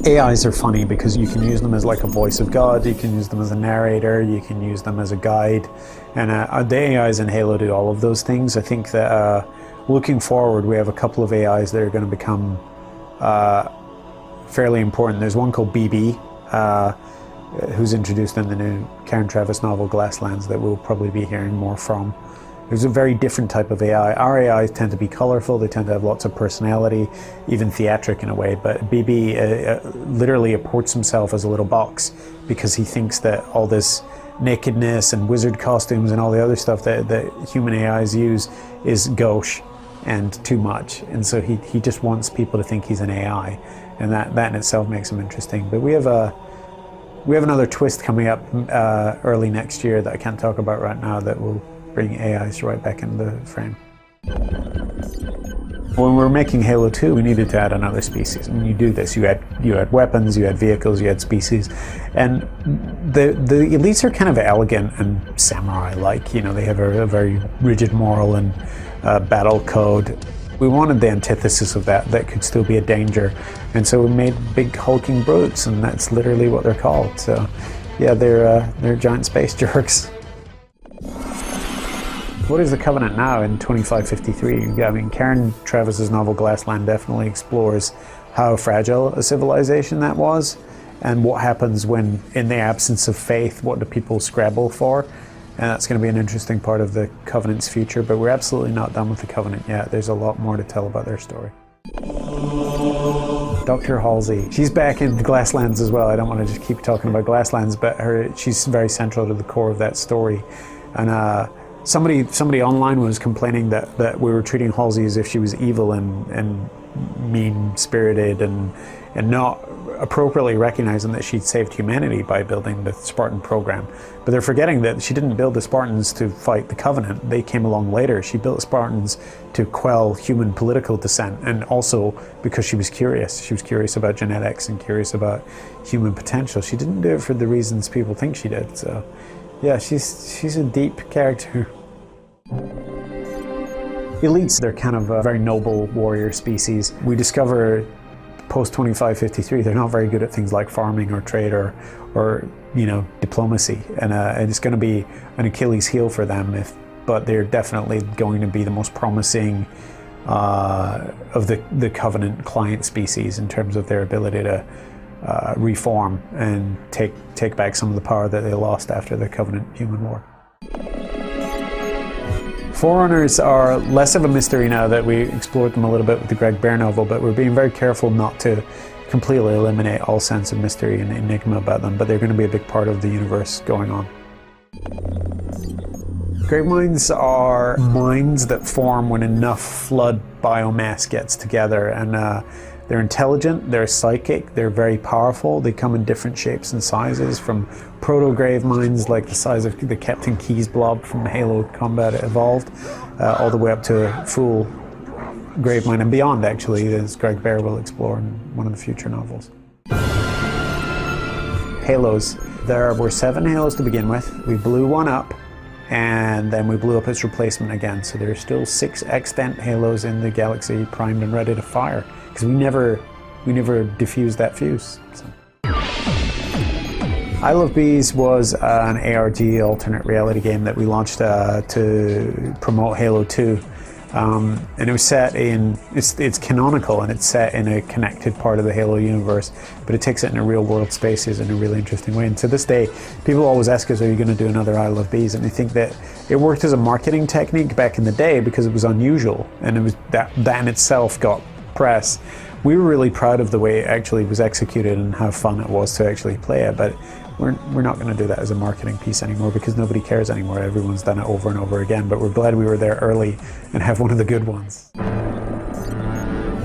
AIs are funny because you can use them as like a voice of God, you can use them as a narrator, you can use them as a guide, and the AIs in Halo do all of those things. I think that looking forward, we have a couple of AIs that are going to become fairly important. There's one called BB, who's introduced in the new Karen Traviss novel Glasslands that we'll probably be hearing more from. There's a very different type of AI. Our AIs tend to be colorful, they tend to have lots of personality, even theatric in a way, but BB literally apports himself as a little box because he thinks that all this nakedness and wizard costumes and all the other stuff that human AIs use is gauche and too much. And so he just wants people to think he's an AI, and that in itself makes him interesting. But we have another twist coming up early next year that I can't talk about right now that will bring AIs right back into the frame. When we were making Halo 2, we needed to add another species. And you do this, you had weapons, you had vehicles, you had species. And the elites are kind of elegant and samurai-like. You know, they have a very rigid moral and battle code. We wanted the antithesis of that could still be a danger. And so we made big hulking brutes, and that's literally what they're called. So yeah, they're giant space jerks. What is the Covenant now in 2553? I mean, Karen Traviss's novel Glassland definitely explores how fragile a civilization that was, and what happens when, in the absence of faith, what do people scrabble for? And that's going to be an interesting part of the Covenant's future, but we're absolutely not done with the Covenant yet. There's a lot more to tell about their story. Dr. Halsey. She's back in Glasslands as well. I don't want to just keep talking about Glasslands, but she's very central to the core of that story. And somebody online was complaining that we were treating Halsey as if she was evil and mean-spirited and not appropriately recognizing that she'd saved humanity by building the Spartan program. But they're forgetting that she didn't build the Spartans to fight the Covenant. They came along later. She built Spartans to quell human political dissent, and also because she was curious. She was curious about genetics and curious about human potential. She didn't do it for the reasons people think she did. So yeah, she's a deep character. Elites, they're kind of a very noble warrior species. We discover post-2553 they're not very good at things like farming or trade or you know, diplomacy, and it's going to be an Achilles heel for them, but they're definitely going to be the most promising of the Covenant client species in terms of their ability to reform and take back some of the power that they lost after the Covenant-Human War. Forerunners are less of a mystery now that we explored them a little bit with the Greg Bear novel, but we're being very careful not to completely eliminate all sense of mystery and enigma about them, but they're going to be a big part of the universe going on. Gravemind are mines that form when enough flood biomass gets together, and they're intelligent, they're psychic, they're very powerful. They come in different shapes and sizes, from proto-grave mines like the size of the Captain Keyes blob from Halo Combat Evolved, all the way up to a full grave mine and beyond, actually, as Greg Bear will explore in one of the future novels. Halos. There were 7 Halos to begin with. We blew one up, and then we blew up its replacement again. So there are still 6 extant Halos in the galaxy, primed and ready to fire, because we never diffused that fuse. So. Isle of Bees was an ARG alternate reality game that we launched to promote Halo 2. And it was set in, it's canonical, and it's set in a connected part of the Halo universe, but it takes it in a real world spaces in a really interesting way. And to this day, people always ask us, are you going to do another Isle of Bees? And I think that it worked as a marketing technique back in the day because it was unusual, and it was that in itself got press. We were really proud of the way it actually was executed and how fun it was to actually play it, but we're not going to do that as a marketing piece anymore because nobody cares anymore. Everyone's done it over and over again, but we're glad we were there early and have one of the good ones.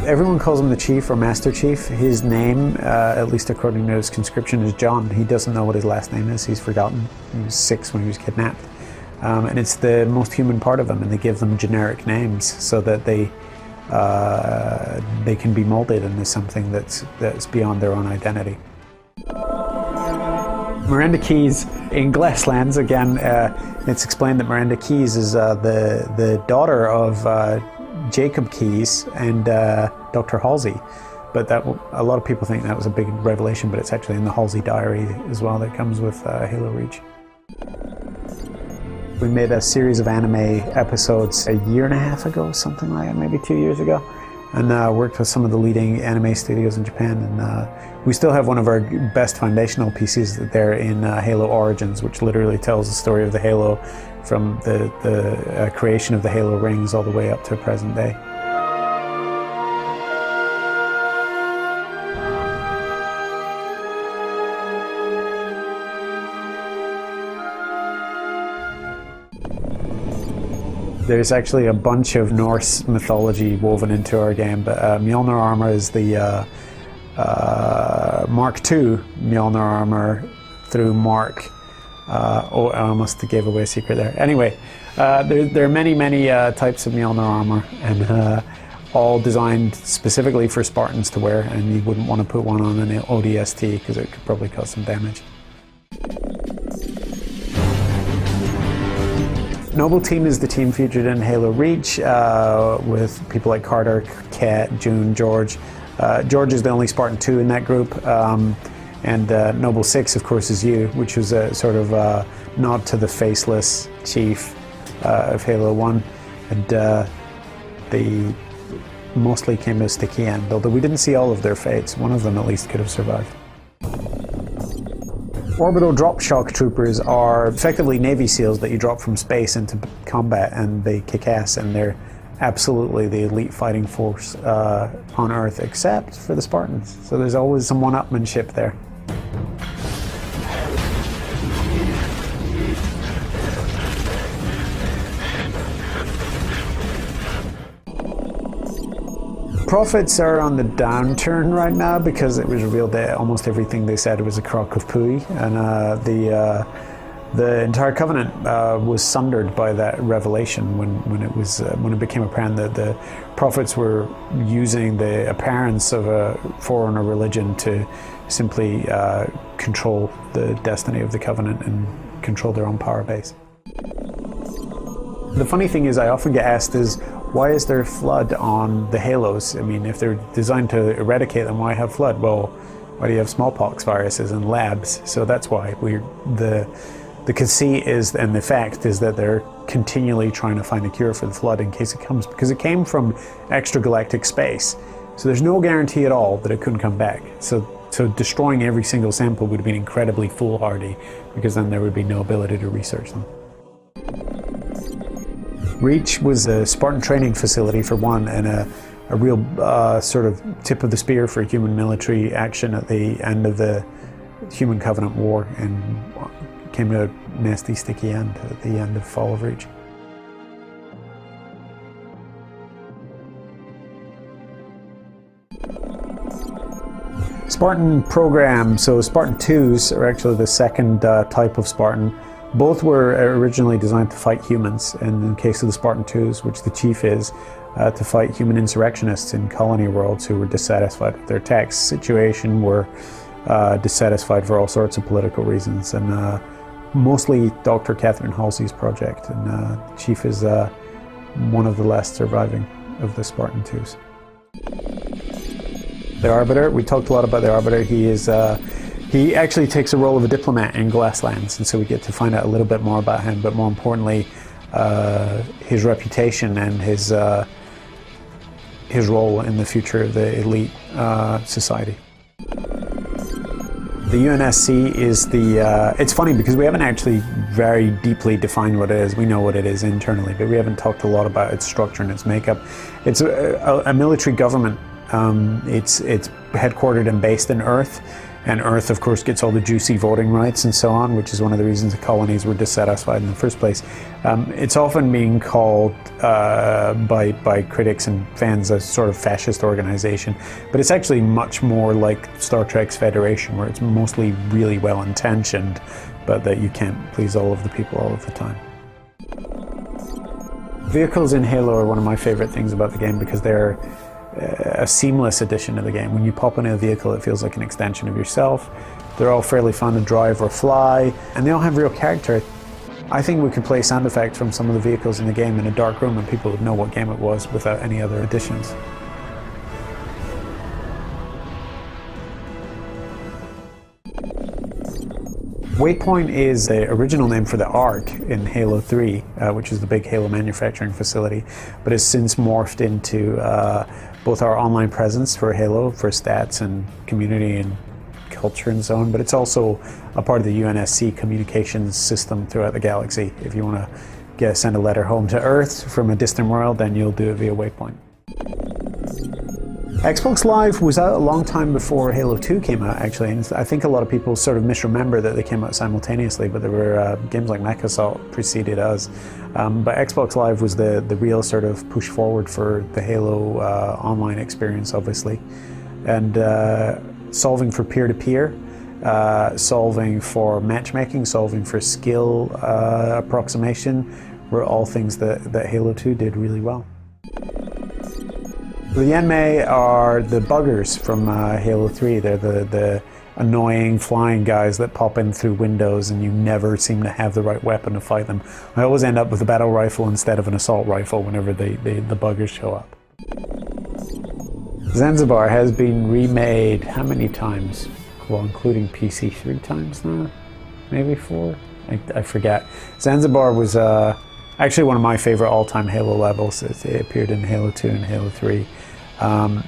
Everyone calls him the Chief or Master Chief. His name, at least according to his conscription, is John. He doesn't know what his last name is. He's forgotten. He was 6 when he was kidnapped. And it's the most human part of him, and they give them generic names so that they can be molded into something that's beyond their own identity. Miranda Keyes in Glasslands, again, it's explained that Miranda Keyes is the daughter of Jacob Keyes and Dr. Halsey, but a lot of people think that was a big revelation, but it's actually in the Halsey Diary as well that comes with Halo Reach. We made a series of anime episodes a year and a half ago, something like that, maybe 2 years ago, and worked with some of the leading anime studios in Japan. And we still have one of our best foundational pieces there in Halo Origins, which literally tells the story of the Halo from the creation of the Halo rings all the way up to present day. There's actually a bunch of Norse mythology woven into our game, but Mjolnir armor is the Mark II Mjolnir armor through Mark. Oh, I almost gave away a secret there. Anyway, there are many types of Mjolnir armor, and all designed specifically for Spartans to wear, and you wouldn't want to put one on an ODST because it could probably cause some damage. Noble Team is the team featured in Halo Reach with people like Carter, Kat, June, George. George is the only Spartan 2 in that group, and Noble 6, of course, is you, which was a sort of nod to the faceless chief of Halo 1. And they mostly came to a sticky end, although we didn't see all of their fates. One of them at least could have survived. Orbital drop shock troopers are effectively Navy SEALs that you drop from space into combat, and they kick ass, and they're absolutely the elite fighting force on Earth, except for the Spartans. So there's always some one-upmanship there. Profits are on the downturn right now because it was revealed that almost everything they said was a crock of pooey, and the entire Covenant was sundered by that revelation when it became apparent that the prophets were using the appearance of a forerunner religion to simply control the destiny of the Covenant and control their own power base. The funny thing is, I often get asked is, why is there flood on the Halos? I mean, if they're designed to eradicate them, why have flood? Well, why do you have smallpox viruses in labs? So that's why. The conceit is, and the fact is, that they're continually trying to find a cure for the flood in case it comes, because it came from extragalactic space. So there's no guarantee at all that it couldn't come back. So destroying every single sample would have been incredibly foolhardy, because then there would be no ability to research them. Reach was a Spartan training facility for one, and a real sort of tip of the spear for human military action at the end of the Human Covenant War, and came to a nasty, sticky end at the end of Fall of Reach. Spartan program. So Spartan 2s are actually the second type of Spartan. Both were originally designed to fight humans, and in the case of the Spartan 2s, which the chief is, to fight human insurrectionists in colony worlds who were dissatisfied with their tax situation, were dissatisfied for all sorts of political reasons, and mostly Dr. Catherine Halsey's project, and the chief is one of the last surviving of the Spartan 2s. The Arbiter, we talked a lot about the Arbiter. He actually takes the role of a diplomat in Glasslands, and so we get to find out a little bit more about him, but more importantly, his reputation and his role in the future of the elite society. The UNSC is it's funny because we haven't actually very deeply defined what it is. We know what it is internally, but we haven't talked a lot about its structure and its makeup. It's a military government. It's headquartered and based in Earth. And Earth, of course, gets all the juicy voting rights and so on, which is one of the reasons the colonies were dissatisfied in the first place. It's often being called by critics and fans a sort of fascist organization, but it's actually much more like Star Trek's Federation, where it's mostly really well-intentioned, but that you can't please all of the people all of the time. Vehicles in Halo are one of my favorite things about the game because they're a seamless addition to the game. When you pop into a vehicle, it feels like an extension of yourself. They're all fairly fun to drive or fly, and they all have real character. I think we could play sound effects from some of the vehicles in the game in a dark room and people would know what game it was without any other additions. Waypoint is the original name for the Ark in Halo 3, which is the big Halo manufacturing facility, but has since morphed into both our online presence for Halo, for stats and community and culture and so on, but it's also a part of the UNSC communications system throughout the galaxy. If you want to send a letter home to Earth from a distant world, then you'll do it via Waypoint. Xbox Live was out a long time before Halo 2 came out, actually, and I think a lot of people sort of misremember that they came out simultaneously, but there were games like Mech Assault preceded us. But Xbox Live was the real sort of push forward for the Halo online experience, obviously. And solving for peer-to-peer, solving for matchmaking, solving for skill approximation were all things that Halo 2 did really well. The Yanmei are the buggers from Halo 3. They're the annoying flying guys that pop in through windows and you never seem to have the right weapon to fight them. I always end up with a battle rifle instead of an assault rifle whenever the buggers show up. Zanzibar has been remade how many times? Well, including PC 3 times now? Maybe 4? I forget. Zanzibar was actually one of my favorite all-time Halo levels. It appeared in Halo 2 and Halo 3.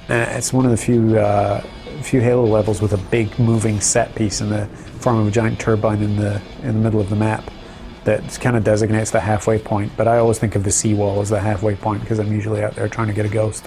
It's one of the few Halo levels with a big moving set piece in the form of a giant turbine in the middle of the map that kind of designates the halfway point. But I always think of the seawall as the halfway point because I'm usually out there trying to get a ghost.